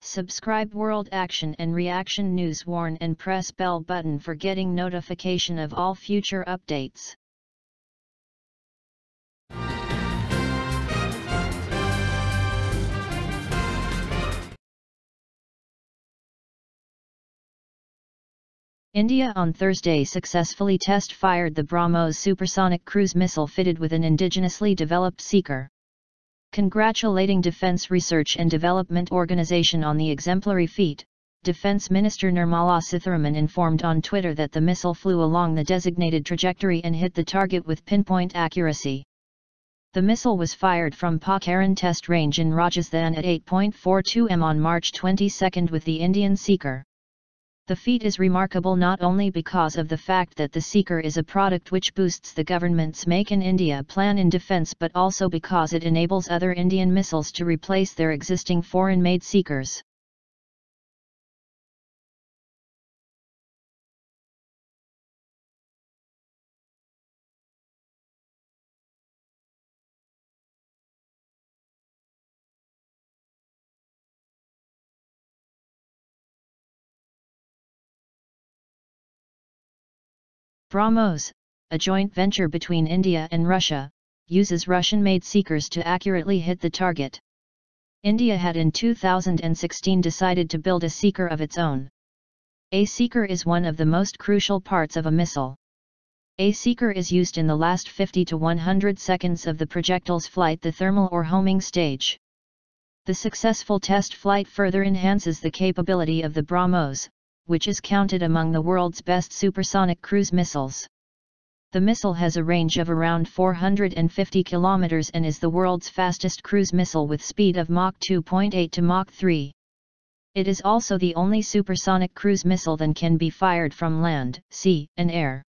Subscribe World Action and Reaction News Warn and press bell button for getting notification of all future updates. India on Thursday successfully test-fired the BrahMos supersonic cruise missile fitted with an indigenously developed seeker. Congratulating Defence Research and Development Organisation on the exemplary feat, Defence Minister Nirmala Sitharaman informed on Twitter that the missile flew along the designated trajectory and hit the target with pinpoint accuracy. The missile was fired from Pokhran Test Range in Rajasthan at 8.42 m on March 22 with the Indian seeker. The feat is remarkable not only because of the fact that the seeker is a product which boosts the government's Make in India plan in defence, but also because it enables other Indian missiles to replace their existing foreign-made seekers. BrahMos, a joint venture between India and Russia, uses Russian-made seekers to accurately hit the target. India had in 2016 decided to build a seeker of its own. A seeker is one of the most crucial parts of a missile. A seeker is used in the last 50 to 100 seconds of the projectile's flight, the thermal or homing stage. The successful test flight further enhances the capability of the BrahMos, which is counted among the world's best supersonic cruise missiles. The missile has a range of around 450 kilometers and is the world's fastest cruise missile with speed of Mach 2.8 to Mach 3. It is also the only supersonic cruise missile that can be fired from land, sea, and air.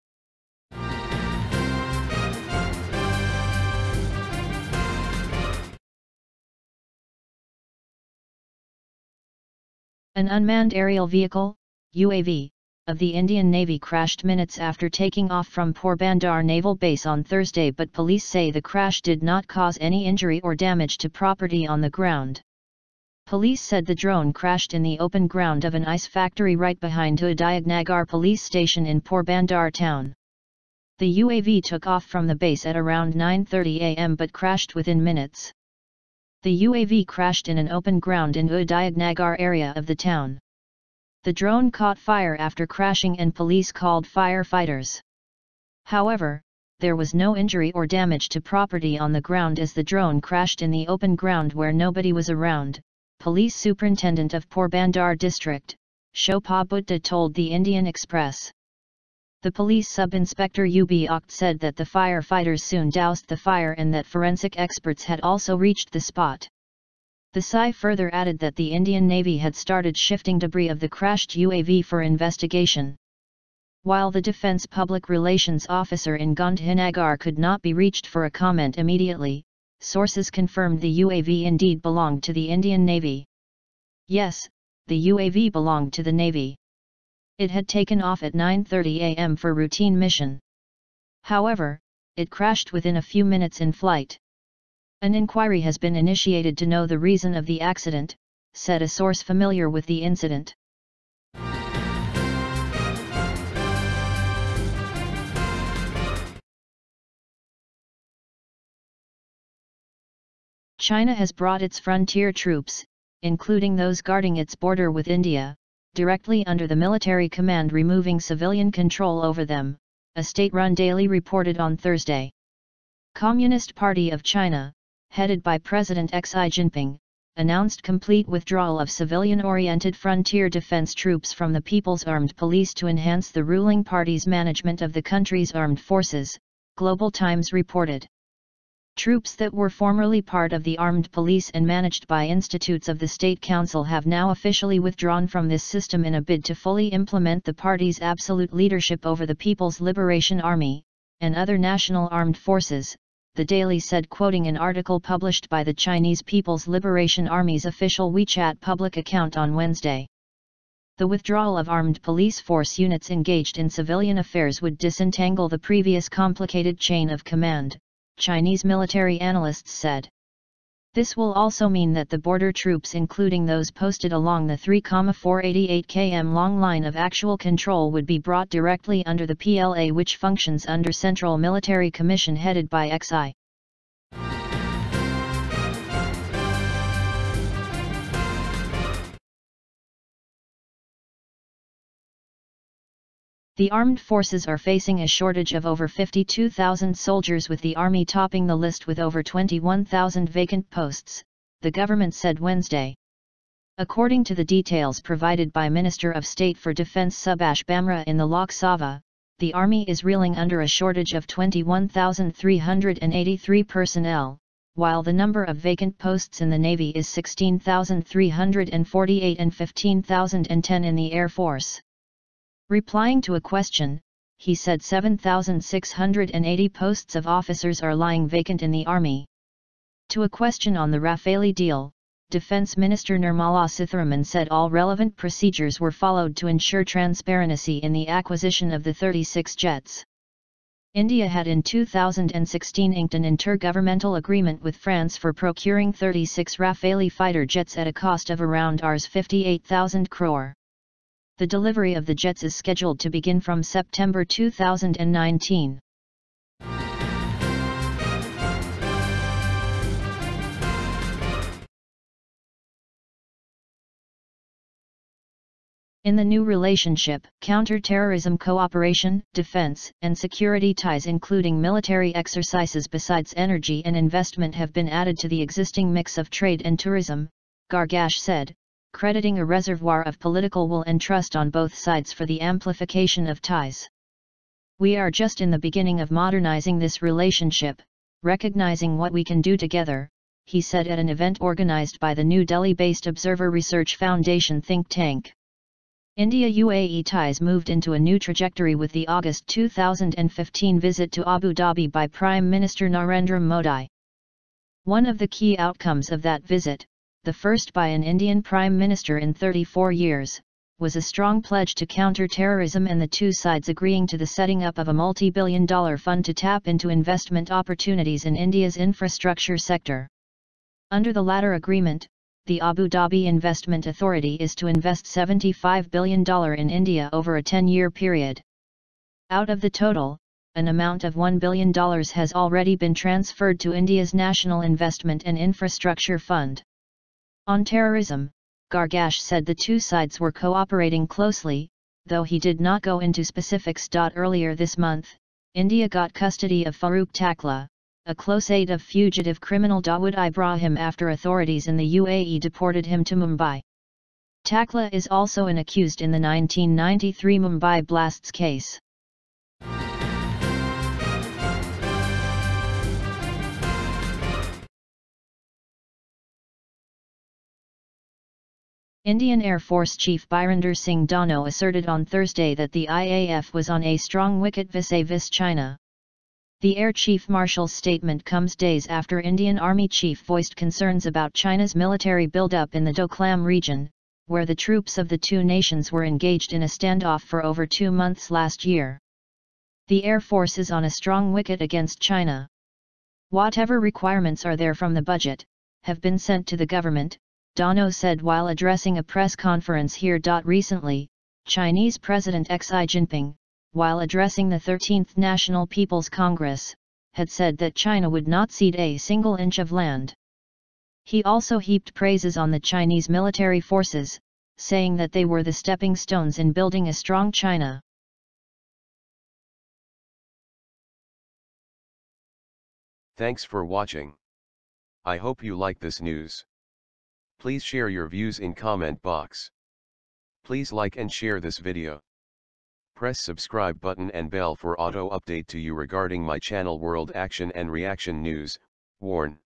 An unmanned aerial vehicle, UAV, of the Indian Navy crashed minutes after taking off from Porbandar Naval Base on Thursday, but police say the crash did not cause any injury or damage to property on the ground. Police said the drone crashed in the open ground of an ice factory right behind Udayanagar police station in Porbandar town. The UAV took off from the base at around 9:30 am but crashed within minutes. The UAV crashed in an open ground in Udayanagar area of the town. The drone caught fire after crashing and police called firefighters. However, there was no injury or damage to property on the ground as the drone crashed in the open ground where nobody was around, Police Superintendent of Porbandar District, Shobha Butta told the Indian Express. The police sub-inspector UB Oct said that the firefighters soon doused the fire and that forensic experts had also reached the spot. The SI further added that the Indian Navy had started shifting debris of the crashed UAV for investigation. While the Defence Public Relations Officer in Gandhinagar could not be reached for a comment immediately, sources confirmed the UAV indeed belonged to the Indian Navy. Yes, the UAV belonged to the Navy. It had taken off at 9:30 am for routine mission. However, it crashed within a few minutes in flight. An inquiry has been initiated to know the reason of the accident, said a source familiar with the incident. China has brought its frontier troops, including those guarding its border with India, directly under the military command, removing civilian control over them, a state-run daily reported on Thursday. Communist Party of China, headed by President Xi Jinping, announced complete withdrawal of civilian-oriented frontier defense troops from the People's Armed Police to enhance the ruling party's management of the country's armed forces, Global Times reported. Troops that were formerly part of the armed police and managed by institutes of the State Council have now officially withdrawn from this system in a bid to fully implement the party's absolute leadership over the People's Liberation Army, and other national armed forces, the Daily said, quoting an article published by the Chinese People's Liberation Army's official WeChat public account on Wednesday. The withdrawal of armed police force units engaged in civilian affairs would disentangle the previous complicated chain of command, Chinese military analysts said. This will also mean that the border troops, including those posted along the 3,488 km long line of actual control, would be brought directly under the PLA, which functions under Central Military Commission headed by XI. The armed forces are facing a shortage of over 52,000 soldiers, with the army topping the list with over 21,000 vacant posts, the government said Wednesday. According to the details provided by Minister of State for Defense Subhash Bamra in the Lok Sabha, the army is reeling under a shortage of 21,383 personnel, while the number of vacant posts in the Navy is 16,348 and 15,010 in the Air Force. Replying to a question, he said 7,680 posts of officers are lying vacant in the Army. To a question on the Rafale deal, Defense Minister Nirmala Sitharaman said all relevant procedures were followed to ensure transparency in the acquisition of the 36 jets. India had in 2016 inked an intergovernmental agreement with France for procuring 36 Rafale fighter jets at a cost of around Rs 58,000 crore. The delivery of the jets is scheduled to begin from September 2019. In the new relationship, counter-terrorism cooperation, defense, and security ties including military exercises besides energy and investment have been added to the existing mix of trade and tourism, Gargash said, crediting a reservoir of political will and trust on both sides for the amplification of ties. We are just in the beginning of modernizing this relationship, recognizing what we can do together, he said at an event organized by the New Delhi-based Observer Research Foundation think tank. India-UAE ties moved into a new trajectory with the August 2015 visit to Abu Dhabi by Prime Minister Narendra Modi. One of the key outcomes of that visit, the first by an Indian Prime Minister in 34 years, was a strong pledge to counter terrorism and the two sides agreeing to the setting up of a multi-billion-dollar fund to tap into investment opportunities in India's infrastructure sector. Under the latter agreement, the Abu Dhabi Investment Authority is to invest $75 billion in India over a 10-year period. Out of the total, an amount of $1 billion has already been transferred to India's National Investment and Infrastructure Fund. On terrorism, Gargash said the two sides were cooperating closely, though he did not go into specifics. Earlier this month, India got custody of Farooq Takla, a close aide of fugitive criminal Dawood Ibrahim after authorities in the UAE deported him to Mumbai. Takla is also an accused in the 1993 Mumbai blasts case. Indian Air Force Chief Birinder Singh Dhano asserted on Thursday that the IAF was on a strong wicket vis-a-vis China. The Air Chief Marshal's statement comes days after Indian Army Chief voiced concerns about China's military buildup in the Doklam region, where the troops of the two nations were engaged in a standoff for over 2 months last year. The Air Force is on a strong wicket against China. Whatever requirements are there from the budget, have been sent to the government, Dhano said while addressing a press conference here. Recently, Chinese President Xi Jinping, while addressing the 13th National People's Congress, had said that China would not cede a single inch of land. He also heaped praises on the Chinese military forces, saying that they were the stepping stones in building a strong China. Thanks for watching. I hope you like this news. Please share your views in comment box. Please like and share this video. Press subscribe button and bell for auto update to you regarding my channel World Action and Reaction News. Warn.